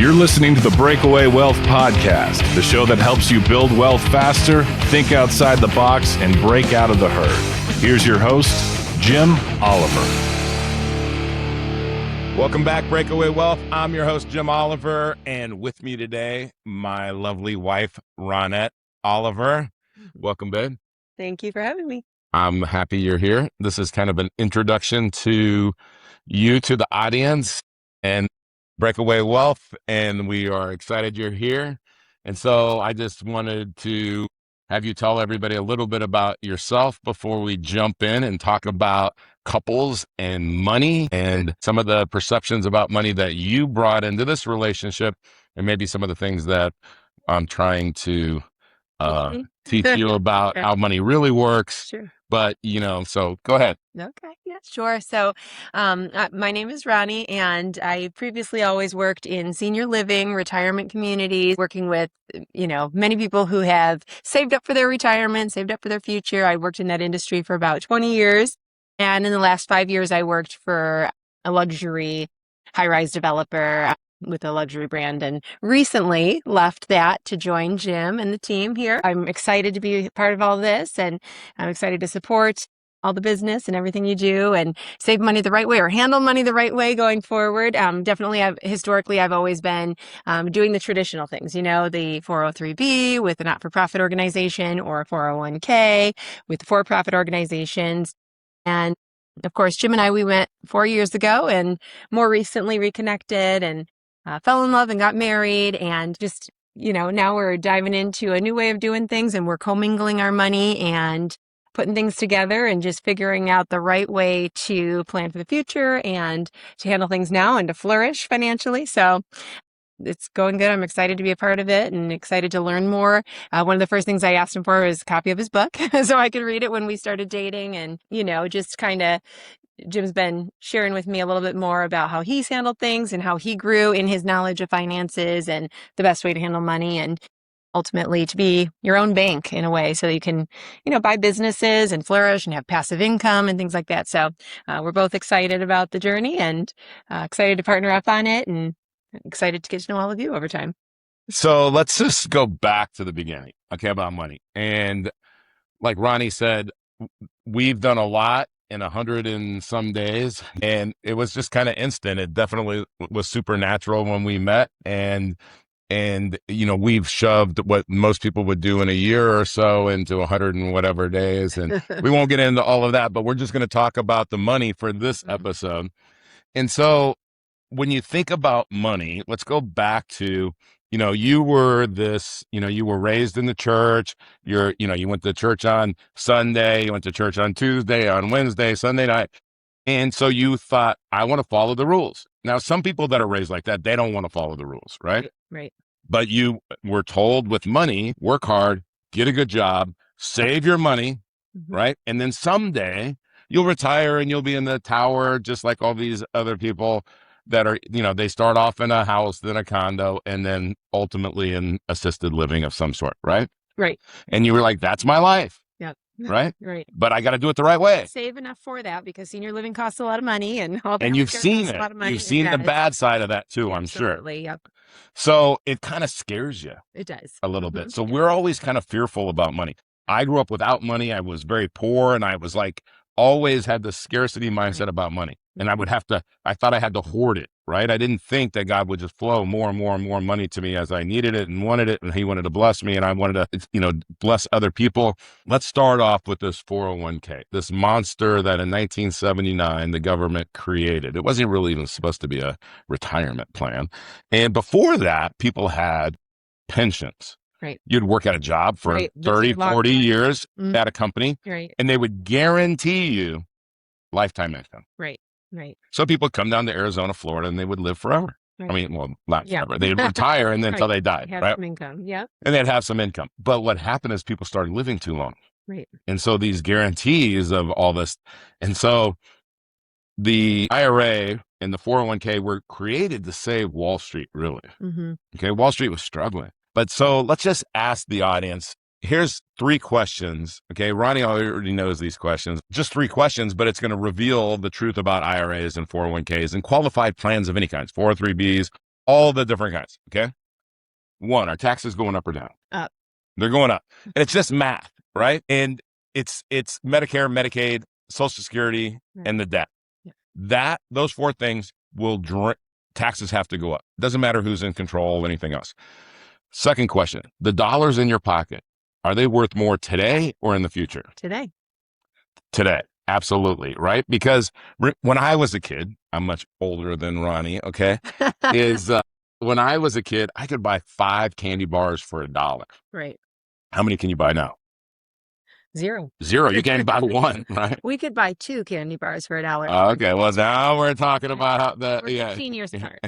You're listening to the Breakaway Wealth Podcast, the show that helps you build wealth faster, think outside the box, and break out of the herd. Here's your host, Jim Oliver. Welcome back, Breakaway Wealth. I'm your host, Jim Oliver, and with me today, my lovely wife, Roni Oliver. Welcome, babe. Thank you for having me. I'm happy you're here. This is kind of an introduction to you, to the audience, and Breakaway Wealth, and we are excited you're here. And so I just wanted to have you tell everybody a little bit about yourself before we jump in and talk about couples and money and some of the perceptions about money that you brought into this relationship, and maybe some of the things that I'm trying to teach you about how money really works. Sure. But, so go ahead. Okay. Yeah, sure. So my name is Roni, and I previously always worked in senior living, retirement communities, working with, many people who have saved up for their retirement, saved up for their future. I worked in that industry for about 20 years. And in the last 5 years, I worked for a luxury high-rise developer with a luxury brand, and recently left that to join Jim and the team here. I'm excited to be part of all this, and I'm excited to support all the business and everything you do and save money the right way or handle money the right way going forward. Definitely, I've always been doing the traditional things, the 403B with a not-for-profit organization or a 401k with for-profit organizations. And of course, Jim and I, we met 4 years ago and more recently reconnected and fell in love and got married, and just, now we're diving into a new way of doing things, and we're commingling our money and putting things together and just figuring out the right way to plan for the future and to handle things now and to flourish financially. So it's going good. I'm excited to be a part of it and excited to learn more. One of the first things I asked him for was a copy of his book so I could read it when we started dating, and, just kind of Jim's been sharing with me a little bit more about how he's handled things and how he grew in his knowledge of finances and the best way to handle money, and ultimately to be your own bank in a way so that you can, buy businesses and flourish and have passive income and things like that. So we're both excited about the journey and excited to partner up on it, and excited to get to know all of you over time. So let's just go back to the beginning, okay, about money. And like Roni said, we've done a lot in 100 and some days, and it was just kind of instant. It definitely was supernatural when we met, and we've shoved what most people would do in a year or so into 100 and whatever days, and we won't get into all of that, but we're just going to talk about the money for this episode. And so when you think about money, let's go back to, you were you were raised in the church. You went to church on Sunday, you went to church on Tuesday, on Wednesday, Sunday night. And so you thought, I want to follow the rules. Now, some people that are raised like that, they don't want to follow the rules, right? Right. But you were told with money, work hard, get a good job, save your money, right? And then someday you'll retire and you'll be in the tower just like all these other people that are, they start off in a house, then a condo, and then ultimately in assisted living of some sort, right? Right. And you were like, that's my life. Yep. Right? Right. But I got to do it the right way. Save enough for that, because senior living costs a lot of money, and all that. And you've seen it. You've seen the bad side of that too, I'm sure. Absolutely. Yep. So it kind of scares you. It does. A little bit. So we're always kind of fearful about money. I grew up without money. I was very poor, and I was like, always had the scarcity mindset about money. And I thought I had to hoard it, right? I didn't think that God would just flow more and more and more money to me as I needed it and wanted it. And he wanted to bless me, and I wanted to, bless other people. Let's start off with this 401k, this monster that in 1979, the government created. It wasn't really even supposed to be a retirement plan. And before that, people had pensions. Right. You'd work at a job for 30, 40 years at a company, right, and they would guarantee you lifetime income. Right. Right. So people would come down to Arizona, Florida, and they would live forever. Right. I mean, well, not forever. They'd retire and then until they died, have right? some income. Yeah. And they'd have some income. But what happened is people started living too long. Right. And so these guarantees of all this. And so the IRA and the 401k were created to save Wall Street, really. Okay. Wall Street was struggling. But so let's just ask the audience. Here's 3 questions. Okay. Roni already knows these questions. Just 3 questions, but it's going to reveal the truth about IRAs and 401ks and qualified plans of any kinds, 403Bs, all the different kinds. Okay. One, our taxes going up or down? Up. They're going up. And it's just math, right? And it's Medicare, Medicaid, Social Security, Right. and the debt. Yeah. Those four things will taxes have to go up. Doesn't matter who's in control or anything else. Second question, the dollars in your pocket, are they worth more today or in the future? Today. Absolutely. Right. Because when I was a kid, I'm much older than Roni. Okay. When I was a kid, I could buy 5 candy bars for $1. Right. How many can you buy now? Zero. You can't buy one, right? We could buy 2 candy bars for $1. Okay. Well, now we're talking about how We're 15 years apart.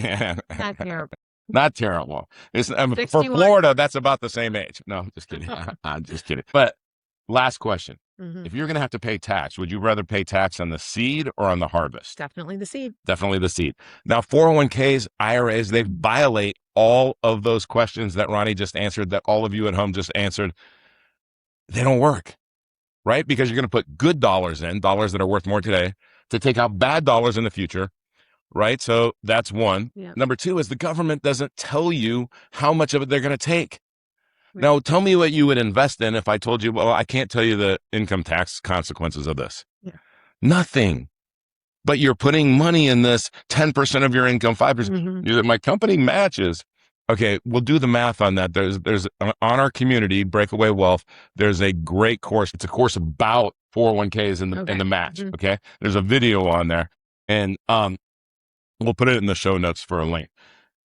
Not terrible. Not terrible. For 61. Florida, that's about the same age. No, I'm just kidding. I'm just kidding. But last question. Mhm. If you're going to have to pay tax, would you rather pay tax on the seed or on the harvest? Definitely the seed. Definitely the seed. Now, 401ks, IRAs, they violate all of those questions that Roni just answered, that all of you at home just answered. They don't work, right? Because you're going to put good dollars in, dollars that are worth more today, to take out bad dollars in the future, right? So that's one. Yeah. Number two is the government doesn't tell you how much of it they're going to take. Right. Now, tell me what you would invest in if I told you, well, I can't tell you the income tax consequences of this. Yeah. Nothing. But you're putting money in this, 10% of your income, 5%. Mhm. My company matches. Okay, we'll do the math on that. There's on our community, Breakaway Wealth, there's a great course. It's a course about 401ks and the match. Mhm. Okay. There's a video on there. And we'll put it in the show notes for a link.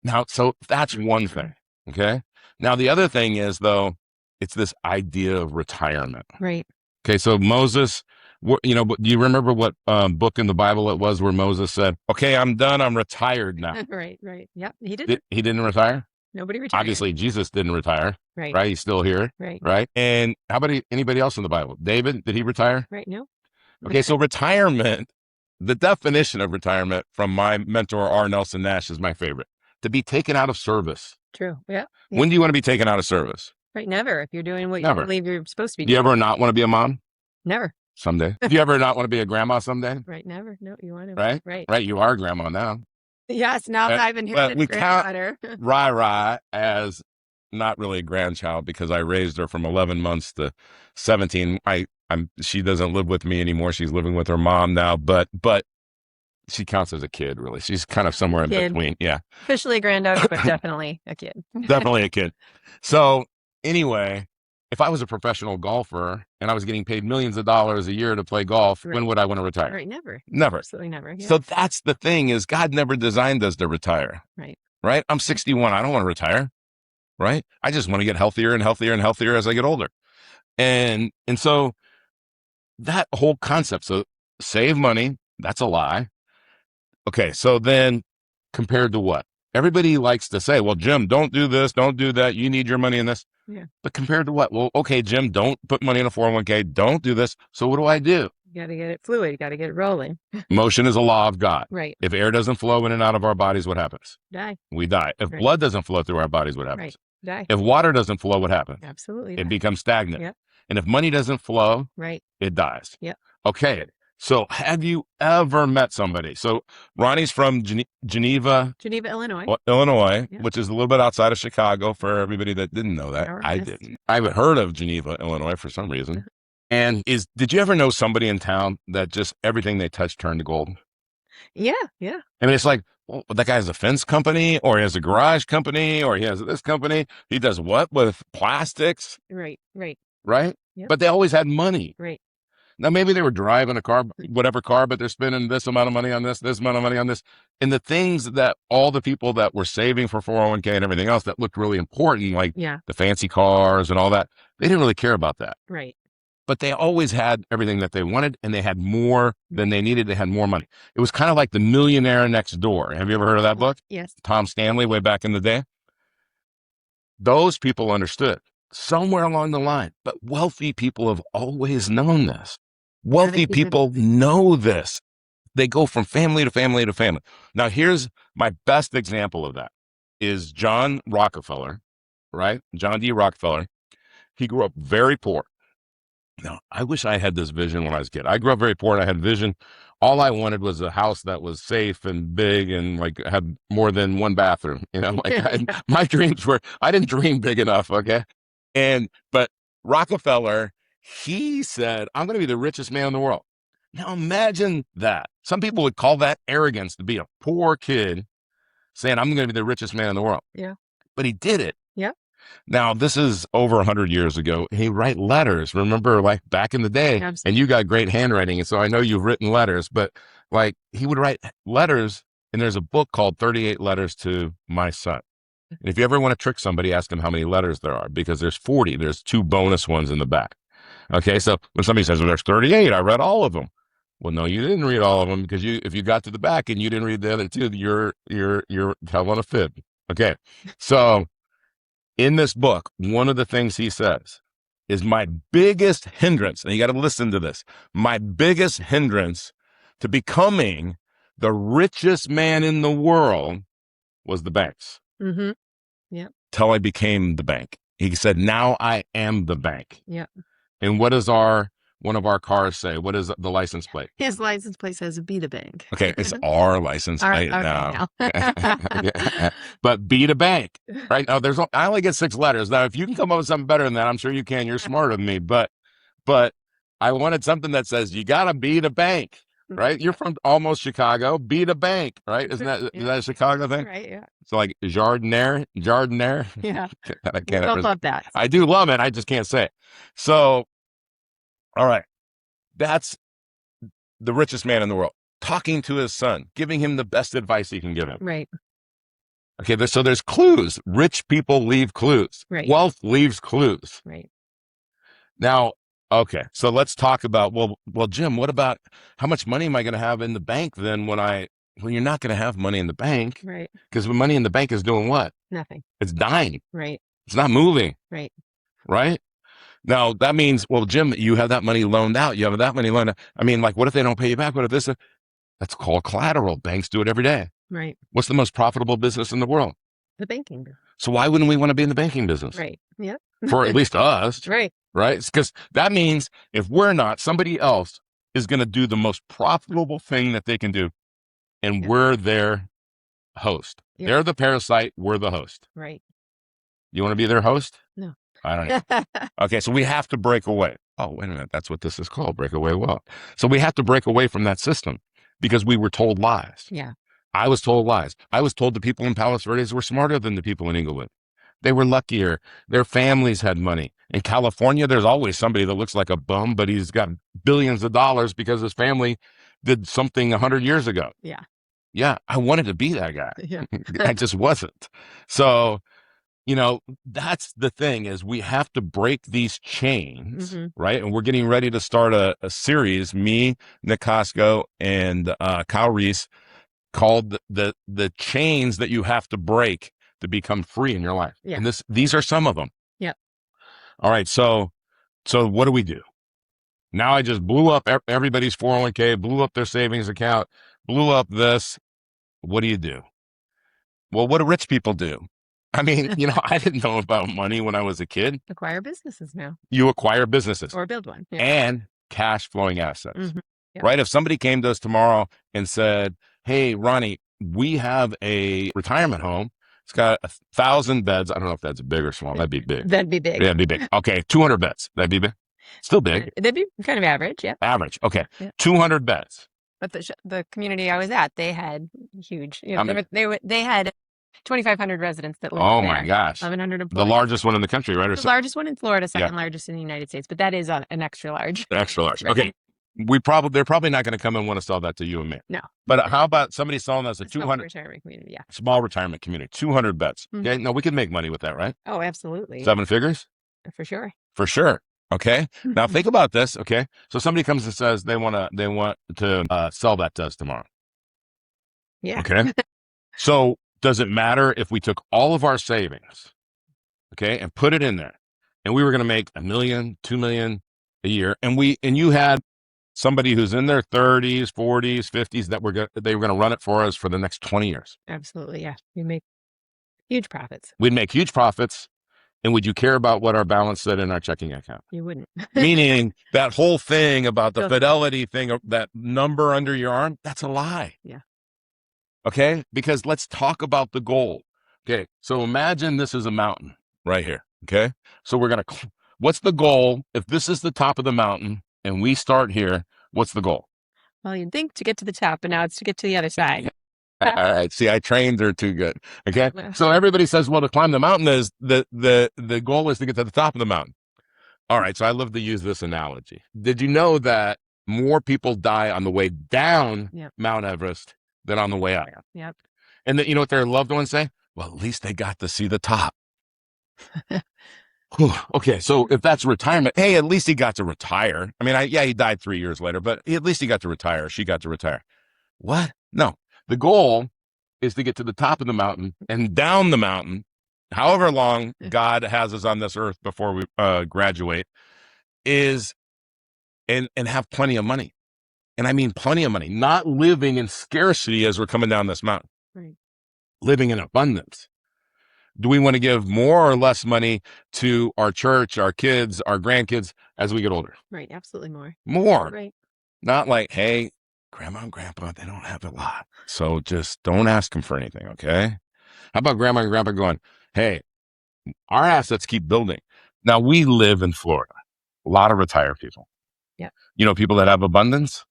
Now, so that's one thing. Okay. Now, the other thing is, though, it's this idea of retirement. Right. Okay. So Moses, do you remember what book in the Bible it was where Moses said, okay, I'm done. I'm retired now. Right. Yep. He didn't. He didn't retire. Nobody retired. Obviously, Jesus didn't retire. Right. He's still here. Right. And how about anybody else in the Bible? David, did he retire? Right. No. Okay. So retirement, the definition of retirement from my mentor, R. Nelson Nash, is my favorite. To be taken out of service. True. Yeah. When do you want to be taken out of service? Right. Never. If you're doing what Never. you believe you're supposed to be Do you doing. ever not want to be a mom? Never. Someday. Do you ever not want to be a grandma someday? Right. Never. No, you want to. Right? Right. You are a grandma now. Yes. Now that I've inherited we granddaughter. count Rai as not really a grandchild because I raised her from 11 months to 17. She doesn't live with me anymore. She's living with her mom now, but she counts as a kid, really. She's kind of somewhere in between. Yeah. Officially a granddaughter, but definitely a kid. Definitely a kid. So anyway, if I was a professional golfer and I was getting paid millions of dollars a year to play golf, when would I want to retire? Right. Never. Never. Absolutely never. Yeah. So that's the thing, is God never designed us to retire. Right. I'm 61. I don't want to retire. Right. I just want to get healthier and healthier and healthier as I get older. And so that whole concept, so save money, that's a lie. Okay. So then compared to what? Everybody likes to say, well, Jim, don't do this, don't do that. You need your money in this. Yeah. But compared to what? Well, okay, Jim, don't put money in a 401k. Don't do this. So what do I do? You got to get it fluid. You got to get it rolling. Motion is a law of God. Right. If air doesn't flow in and out of our bodies, what happens? Die. We die. If Right. blood doesn't flow through our bodies, what happens? Die. If water doesn't flow, what happens? Absolutely. It die. becomes stagnant. Yep. And if money doesn't flow, Right. it dies. Yep. Okay. So have you ever met somebody? So Ronnie's from Geneva, Illinois. Illinois, Yeah. which is a little bit outside of Chicago for everybody that didn't know that. Sure, I yes. didn't. I haven't heard of Geneva, Illinois for some reason. And did you ever know somebody in town that just everything they touched turned to gold? Yeah. Yeah. I mean, it's like, well, that guy has a fence company, or he has a garage company, or he has this company. He does what with plastics? Right. Right? Yep. But they always had money. Right. Now, maybe they were driving a car, whatever car, but they're spending this amount of money on this amount of money on this. And the things that all the people that were saving for 401k and everything else that looked really important, like the fancy cars and all that, they didn't really care about that. Right. But they always had everything that they wanted, and they had more than they needed. They had more money. It was kind of like The Millionaire Next Door. Have you ever heard of that book? Yes. Tom Stanley, way back in the day. Those people understood somewhere along the line, but wealthy people have always known this. Wealthy people know this. They go from family to family to family. Now, here's my best example of that is John Rockefeller, right? John D. Rockefeller. He grew up very poor. Now, I wish I had this vision when I was a kid. I grew up very poor and I had vision. All I wanted was a house that was safe and big and like had more than one bathroom. My dreams were, I didn't dream big enough. Okay. But Rockefeller, he said, I'm going to be the richest man in the world. Now imagine that. Some people would call that arrogance, to be a poor kid saying, I'm going to be the richest man in the world. Yeah. But he did it. Yeah. Now, this is over 100 years ago. He write letters. Remember, like back in the day, Absolutely. and you got great handwriting. And so I know you've written letters, but like he would write letters. And there's a book called 38 Letters to My Son. And if you ever want to trick somebody, ask them how many letters there are, because there's 40. There's 2 bonus ones in the back. Okay. So when somebody says, well, there's 38, I read all of them. Well, no, you didn't read all of them, because if you got to the back and you didn't read the other 2, you're telling a fib. Okay. So in this book, one of the things he says is, my biggest hindrance, and you got to listen to this, my biggest hindrance to becoming the richest man in the world was the banks. Mm-hmm. Yep. Till I became the bank. He said, now I am the bank. Yep. And what does one of our cars say? What is the license plate? His license plate says "Be the bank." Okay, it's our license plate now. But be the bank, right? Now, I only get 6 letters. Now, if you can come up with something better than that, I'm sure you can. You're smarter than me. But I wanted something that says you gotta be the bank, right? You're from almost Chicago. Be the bank, right? Is that a Chicago thing? Right. Yeah. So like jardiniere. Yeah. I can't. I love that. I do love it. I just can't say it. So, all right, that's the richest man in the world talking to his son, giving him the best advice he can give him. Right. Okay. So there's clues. Rich people leave clues. Right. Wealth leaves clues. Right. Now, okay. So let's talk about, well, Jim, what about how much money am I going to have in the bank then well, you're not going to have money in the bank. Right. Because money in the bank is doing what? Nothing. It's dying. Right. It's not moving. Right. Right. Now that means, well, Jim, you have that money loaned out. You have that money loaned out. I mean, like, what if they don't pay you back? What if this? That's called collateral. Banks do it every day. Right. What's the most profitable business in the world? The banking business. So why wouldn't we want to be in the banking business? Right. Yeah. For at least us. Right. Right. Because that means if we're not, somebody else is going to do the most profitable thing that they can do. And we're their host. Yep. They're the parasite. We're the host. Right. You want to be their host? No. I don't know. Okay. So we have to break away. Oh, wait a minute. That's what this is called. Break away wealth. So we have to break away from that system because we were told lies. Yeah. I was told lies. I was told the people in Palos Verdes were smarter than the people in Inglewood. They were luckier. Their families had money. In California, there's always somebody that looks like a bum, but he's got billions of dollars because his family did something 100 years ago. Yeah. Yeah. I wanted to be that guy. Yeah. I just wasn't. So, that's the thing is we have to break these chains, right? And we're getting ready to start a series, me, Nick Costco, and Kyle Reese, called the chains that you have to break to become free in your life. Yeah. And these are some of them. Yeah. All right. So what do we do? Now I just blew up everybody's 401k, blew up their savings account, blew up this. What do you do? Well, what do rich people do? I mean, I didn't know about money when I was a kid. Acquire businesses now. You acquire businesses. Or build one. Yeah. And cash flowing assets. Mm-hmm. Yep. Right? If somebody came to us tomorrow and said, hey, Roni, we have a retirement home. It's got 1,000 beds. I don't know if that's big or small. That'd be big. That'd be big. Yeah, that'd be big. Okay, 200 beds. That'd be big. Still big. That'd be kind of average, yeah. Average. Okay, yeah. 200 beds. But the community I was at, they had huge. They had 2,500 residents that lived there. Oh my gosh! 1,100 employees. The largest one in the country, right? The largest one in Florida, second largest in the United States. But that is an extra large. Extra large. Right. Okay. They're probably not going to come and want to sell that to you and me. No. But how about somebody selling us a 200 retirement community? Yeah. Small retirement community, 200 beds. Mm-hmm. Okay. No, we could make money with that, right? Oh, absolutely. 7 figures? For sure. For sure. Okay. Now think about this. Okay. So somebody comes and says they want to sell that to us tomorrow. Yeah. Okay. So does it matter if we took all of our savings, okay, and put it in there, and we were going to make $1 million, $2 million a year, and you had somebody who's in their 30s, 40s, 50s they were going to run it for us for the next 20 years? Absolutely. Yeah. You make huge profits. We'd make huge profits. And would you care about what our balance said in our checking account? You wouldn't. Meaning that whole thing about the Go- fidelity thing, that number under your arm, that's a lie. Yeah. Okay? Because let's talk about the goal. Okay. So imagine this is a mountain right here. Okay. So we're going to, what's the goal? If this is the top of the mountain and we start here, what's the goal? Well, you'd think to get to the top, and now it's to get to the other side. All right. See, I trained her too good. Okay. Yeah. So everybody says, well, to climb the mountain is the goal is to get to the top of the mountain. All right. So I love to use this analogy. Did you know that more people die on the way down Yep. Mount Everest than on the way up? Yep. And that, you know what their loved ones say? Well, at least they got to see the top. Whew. Okay. So if that's retirement, hey, at least he got to retire. I mean, he died 3 years later, but at least he got to retire. She got to retire. What? No. The goal is to get to the top of the mountain and down the mountain, however long God has us on this earth before we graduate, is and have plenty of money. And I mean plenty of money, not living in scarcity as we're coming down this mountain, Right. living in abundance. Do we want to give more or less money to our church, our kids, our grandkids as we get older? Right. Absolutely more. More. Right. Not like, hey, grandma and grandpa, they don't have a lot. So just don't ask them for anything, okay? How about grandma and grandpa going, hey, our assets keep building. Now, we live in Florida. A lot of retired people. Yeah. You know, people that have abundance?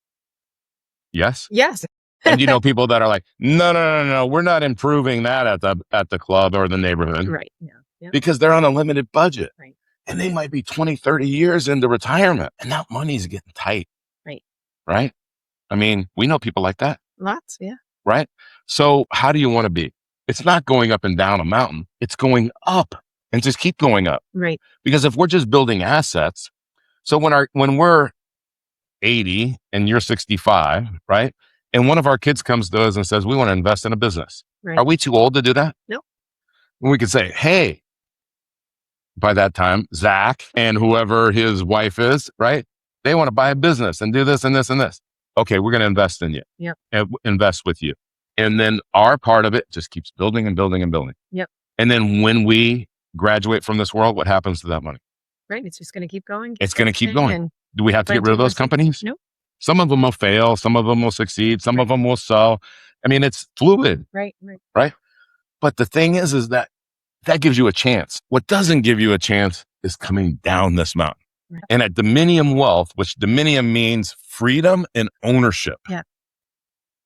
Yes. Yes. And you know, people that are like, no, we're not improving that at the club or the neighborhood. Right. Yeah. Yep. Because they're on a limited budget. Right. And they might be 20, 30 years into retirement. And that money's getting tight. Right. Right? I mean, we know people like that. Lots. Yeah. Right? So how do you want to be? It's not going up and down a mountain. It's going up and just keep going up. Right. Because if we're just building assets, so when we're 80 and you're 65, right? And one of our kids comes to us and says, we want to invest in a business. Right. Are we too old to do that? No. We could say, hey, by that time, Zach and whoever his wife is, right? They want to buy a business and do this and this and this. Okay, we're going to invest in you. Yep. And invest with you. And then our part of it just keeps building and building and building. Yep. And then when we graduate from this world, what happens to that money? Right. It's just going to keep going. It's going to keep going. Do we have to get rid of those companies? No. Some of them will fail. Some of them will succeed. Some of them will sell. I mean, it's fluid. Right. But the thing is that gives you a chance. What doesn't give you a chance is coming down this mountain. Right. And at Dominium Wealth, which Dominium means freedom and ownership. Yeah.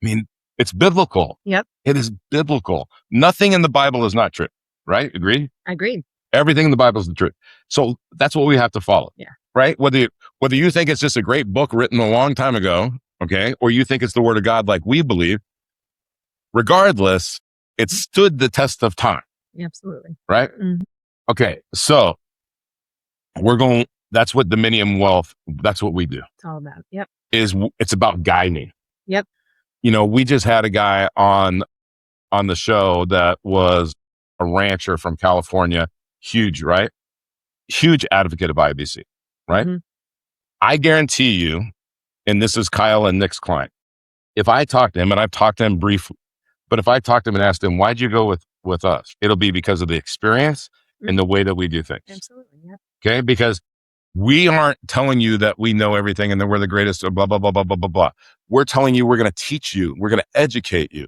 I mean, it's biblical. Yep. It is biblical. Nothing in the Bible is not true. Right? Agreed? Agreed. Everything in the Bible is the truth. So that's what we have to follow. Yeah. Right? Whether you think it's just a great book written a long time ago, okay, or you think it's the word of God like we believe, regardless, it stood the test of time. Absolutely. Right? Mm-hmm. Okay. So that's what Dominium Wealth, that's what we do. It's all about. Yep. It's about guiding. Yep. You know, we just had a guy on the show that was a rancher from California, huge, right? Huge advocate of IBC, right? Mm-hmm. I guarantee you, and this is Kyle and Nick's client, if I talk to him, and I've talked to him briefly, but if I talk to him and ask him, why'd you go with us? It'll be because of the experience and the way that we do things. Absolutely. Yeah. Okay. Because we aren't telling you that we know everything and that we're the greatest, blah, blah, blah, blah, blah, blah, blah. We're telling you, we're going to teach you, we're going to educate you.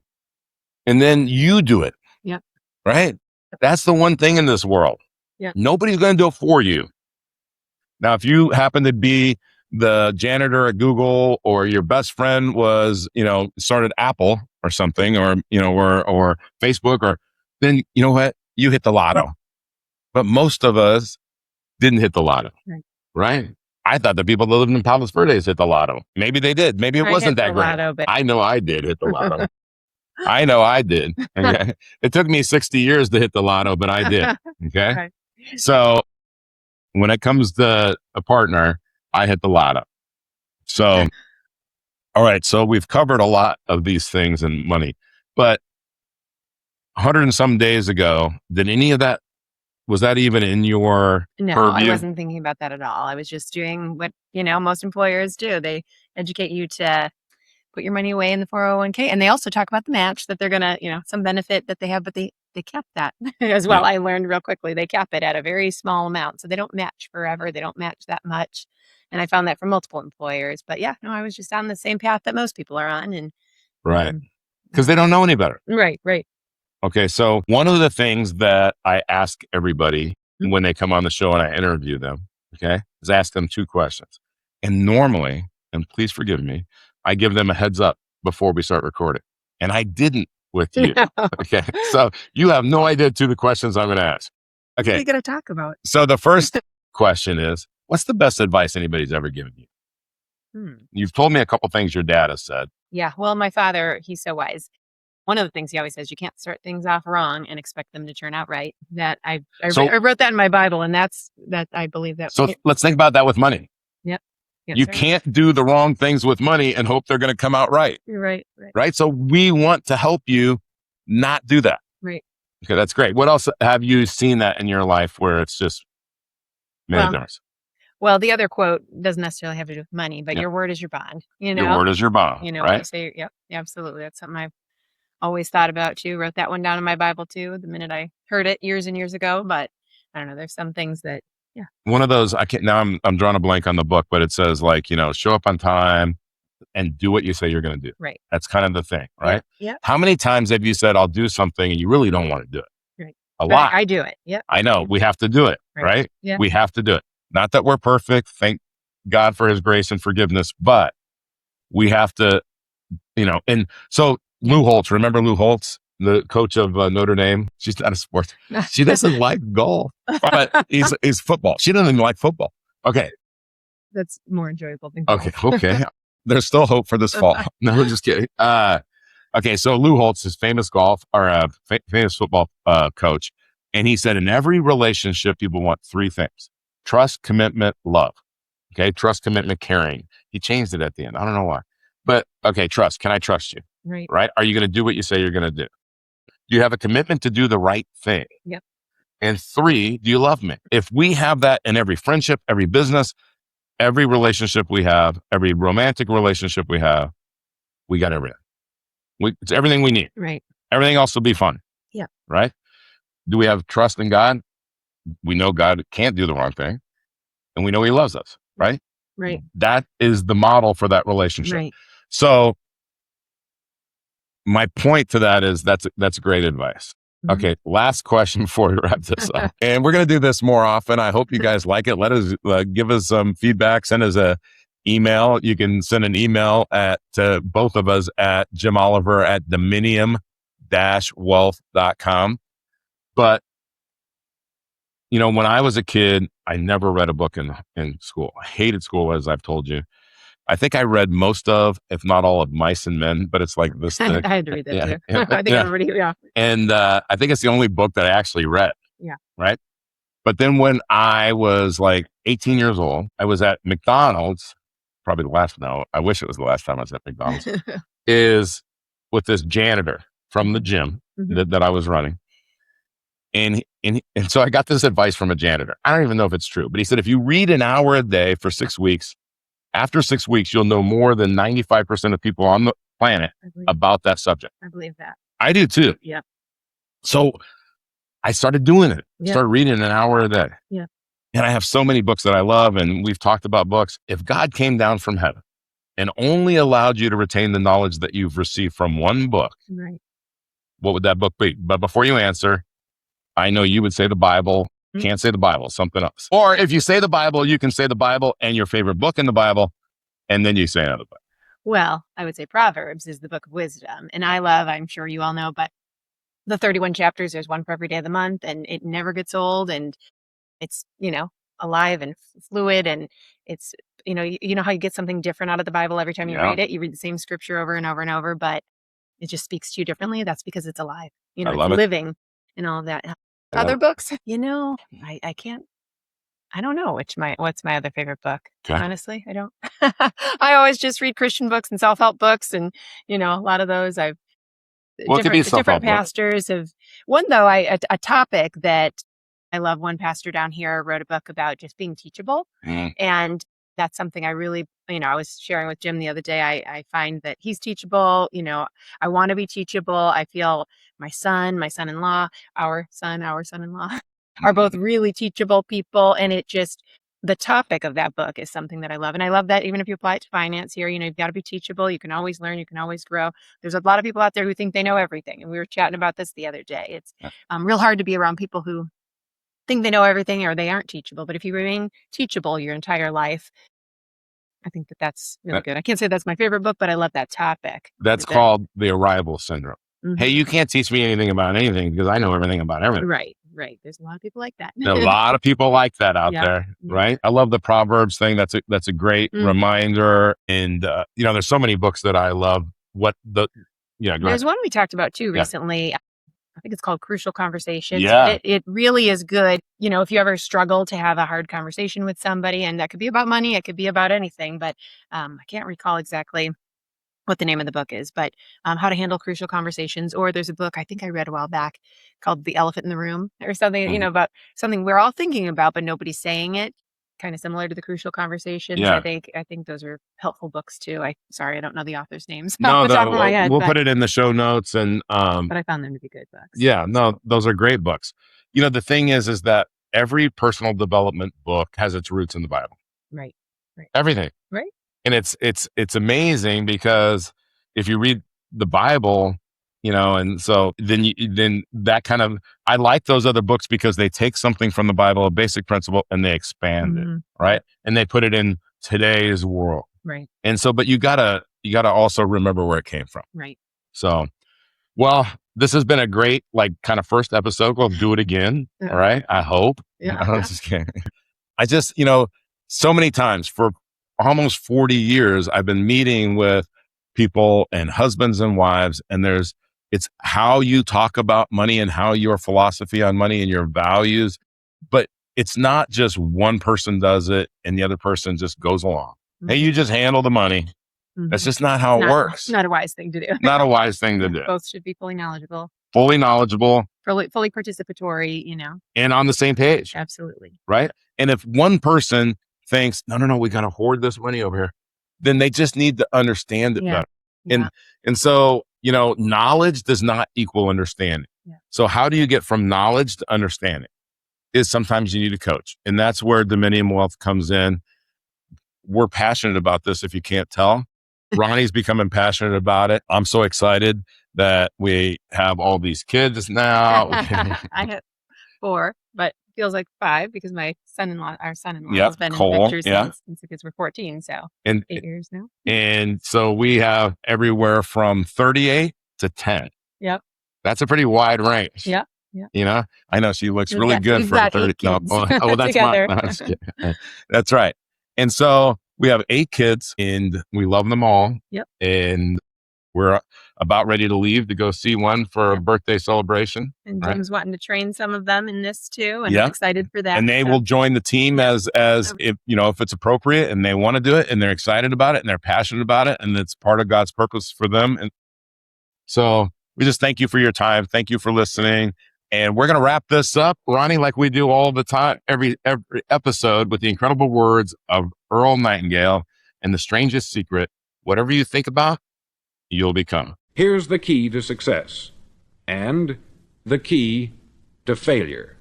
And then you do it. Yeah. Right. That's the one thing in this world. Yeah. Nobody's going to do it for you. Now, if you happen to be the janitor at Google, or your best friend was, started Apple or something, or, or Facebook, or then you know what? You hit the lotto. But most of us didn't hit the lotto. Right? I thought the people that lived in Palos Verdes hit the lotto. Maybe they did. Maybe it wasn't that great. But I know I did hit the lotto. I know I did. Okay? It took me 60 years to hit the lotto, but I did. Okay. Right. So when it comes to a partner, I hit the lotto. So, all right. So we've covered a lot of these things and money, but 100 and some days ago, did any of that, was that even in your No, purview? I wasn't thinking about that at all. I was just doing what, most employers do. They educate you to put your money away in the 401k. And they also talk about the match that they're going to, some benefit that they have, but they they kept that as well. Yeah. I learned real quickly. They kept it at a very small amount. So they don't match forever. They don't match that much. And I found that for multiple employers. But yeah, no, I was just on the same path that most people are on. And Right. Because they don't know any better. right. Okay. So one of the things that I ask everybody when they come on the show and I interview them, okay, is ask them 2 questions. And normally, and please forgive me, I give them a heads up before we start recording. And I didn't with you. No. Okay. So you have no idea to the questions I'm going to ask. What are Okay. you going to talk about? So the first question is, what's the best advice anybody's ever given you? You've told me a couple things your dad has said. Yeah. Well, my father, he's so wise. One of the things he always says, you can't start things off wrong and expect them to turn out right. That I wrote that in my Bible, and that I believe that. So let's think about that with money. Yep. You can't do the wrong things with money and hope they're going to come out right. You're right. Right. So we want to help you not do that. Right. Okay. That's great. What else have you seen that in your life where it's just made a difference? Well, the other quote doesn't necessarily have to do with money, but your word is your bond. You know, your word is your bond. You know, right? What you say. Yep. Absolutely. That's something I've always thought about too. Wrote that one down in my Bible too, the minute I heard it years and years ago. But I don't know. There's some things that, One of those, I can't, now I'm drawing a blank on the book, but it says like, show up on time and do what you say you're going to do. Right. That's kind of the thing, right? Yeah. How many times have you said, I'll do something and you really don't want to do it? Right. A lot. I do it. Yeah. I know. We have to do it, right? Yeah. We have to do it. Not that we're perfect. Thank God for his grace and forgiveness, but we have to, and so Lou Holtz, remember Lou Holtz, the coach of Notre Dame? She's not a sports. She doesn't like golf, but he's football. She doesn't even like football. Okay. That's more enjoyable than golf. Okay. There's still hope for this fall. No, just kidding. Okay. So Lou Holtz is famous famous football coach. And he said in every relationship, people want 3 things: trust, commitment, love. Okay. Trust, commitment, caring. He changed it at the end. I don't know why, but okay. Trust. Can I trust you? Right. Are you going to do what you say you're going to do? Do you have a commitment to do the right thing? Yep. And 3, do you love me? If we have that in every friendship, every business, every relationship we have, every romantic relationship we have, we got everything. It's everything we need. Right. Everything else will be fun. Yeah. Right. Do we have trust in God? We know God can't do the wrong thing. And we know he loves us. Right. Right. That is the model for that relationship. Right. So my point to that is that's great advice. Mm-hmm. Okay. Last question before we wrap this up. And we're going to do this more often. I hope you guys like it. Let us give us some feedback. Send us a email. You can send an email to both of us at jimoliver@dominium-wealth.com. But, when I was a kid, I never read a book in school. I hated school, as I've told you. I think I read most of, if not all of Mice and Men, but it's like this thick. I had to read that too. Yeah, I think everybody, And I think it's the only book that I actually read. Yeah. Right. But then when I was like 18 years old, I was at McDonald's, probably I wish it was the last time I was at McDonald's, is with this janitor from the gym that I was running. And so I got this advice from a janitor. I don't even know if it's true, but he said, if you read an hour a day for 6 weeks, after 6 weeks, you'll know more than 95% of people on the planet about that subject. I believe that. I do too. Yeah. So I started doing it. Yeah. Started reading an hour a day. Yeah. And I have so many books that I love, and we've talked about books. If God came down from heaven and only allowed you to retain the knowledge that you've received from one book, what would that book be? But before you answer, I know you would say the Bible. Can't say the Bible, something else. Or if you say the Bible, you can say the Bible and your favorite book in the Bible, and then you say another book. Well, I would say Proverbs is the book of wisdom. And I'm sure you all know, but the 31 chapters, there's one for every day of the month, and it never gets old. And it's, alive and fluid. And it's, you know how you get something different out of the Bible every time you read it? You read the same scripture over and over and over, but it just speaks to you differently. That's because it's alive. It's living and all of that. Other books, I can't. I don't know what's my other favorite book. Okay. Honestly, I don't. I always just read Christian books and self-help books, and a lot of those different pastors have. One though, a topic that I love. One pastor down here wrote a book about just being teachable, and that's something I really, I was sharing with Jim the other day. I find that he's teachable. I want to be teachable. I feel my son-in-law, our son-in-law are both really teachable people. And the topic of that book is something that I love. And I love that even if you apply it to finance here, you've got to be teachable. You can always learn. You can always grow. There's a lot of people out there who think they know everything. And we were chatting about this the other day. It's real hard to be around people who think they know everything or they aren't teachable. But if you remain teachable your entire life, I think that's really good. I can't say that's my favorite book, but I love that topic. That's called the arrival syndrome. Mm-hmm. Hey, you can't teach me anything about anything because I know everything about everything. Right. There's a lot of people like that. There are a lot of people like that out there, right? I love the Proverbs thing. That's a great reminder. And, there's so many books that I love. There's one we talked about too recently. I think it's called Crucial Conversations. Yeah. It really is good. If you ever struggle to have a hard conversation with somebody, and that could be about money, it could be about anything, but I can't recall exactly what the name of the book is, but how to handle crucial conversations. Or there's a book I think I read a while back called The Elephant in the Room or something, about something we're all thinking about, but nobody's saying it. Kind of similar to the Crucial Conversations. Yeah. I think those are helpful books too. I don't know the author's names. No, off the top of my head, we'll put it in the show notes. And but I found them to be good books. Yeah, no, those are great books. The thing is that every personal development book has its roots in the Bible. Right. Everything. Right. And it's amazing because if you read the Bible, and so then that kind of, I like those other books because they take something from the Bible, a basic principle, and they expand it, right? And they put it in today's world. Right. And so, but you gotta also remember where it came from. Right. So, well, this has been a great, kind of first episode. We'll do it again. All right. I hope. Yeah. I'm just kidding. I just, so many times for almost 40 years, I've been meeting with people and husbands and wives, and it's how you talk about money and how your philosophy on money and your values. But it's not just one person does it and the other person just goes along. Mm-hmm. Hey, you just handle the money. Mm-hmm. That's just not how it works. Not a wise thing to do. Not a wise thing to do. Both should be fully knowledgeable. Fully participatory, and on the same page. Absolutely. Right. And if one person thinks, no, we got to hoard this money over here, then they just need to understand it better. Yeah. And so, knowledge does not equal understanding. Yeah. So how do you get from knowledge to understanding? Is sometimes you need a coach. And that's where Dominium Wealth comes in. We're passionate about this, if you can't tell. Roni's becoming passionate about it. I'm so excited that we have all these kids now. I have 4, but feels like 5 because our son-in-law has been Cole, in pictures since the kids were 14. So 8 years now. And so we have everywhere from 38 to 10. Yep. That's a pretty wide range. Yeah. I know she looks really good for 30. No, that's my. That's right. And so we have 8 kids and we love them all. Yep. And we're about ready to leave to go see one for a birthday celebration. And Jim's wanting to train some of them in this too. And I'm excited for that. And they will join the team as if, if it's appropriate and they want to do it and they're excited about it and they're passionate about it and it's part of God's purpose for them. And so we just thank you for your time. Thank you for listening. And we're going to wrap this up, Roni, like we do all the time, every episode, with the incredible words of Earl Nightingale and the strangest secret: whatever you think about, you'll become. Here's the key to success and the key to failure.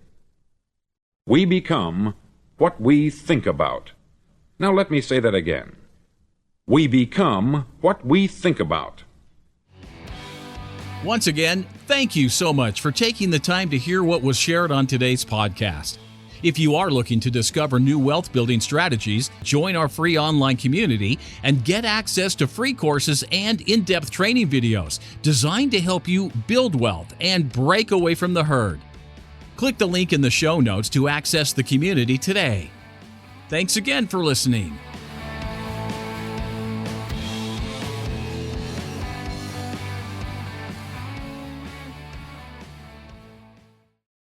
We become what we think about. Now let me say that again. We become what we think about. Once again, thank you so much for taking the time to hear what was shared on today's podcast. If you are looking to discover new wealth building strategies, join our free online community and get access to free courses and in-depth training videos designed to help you build wealth and break away from the herd. Click the link in the show notes to access the community today. Thanks again for listening.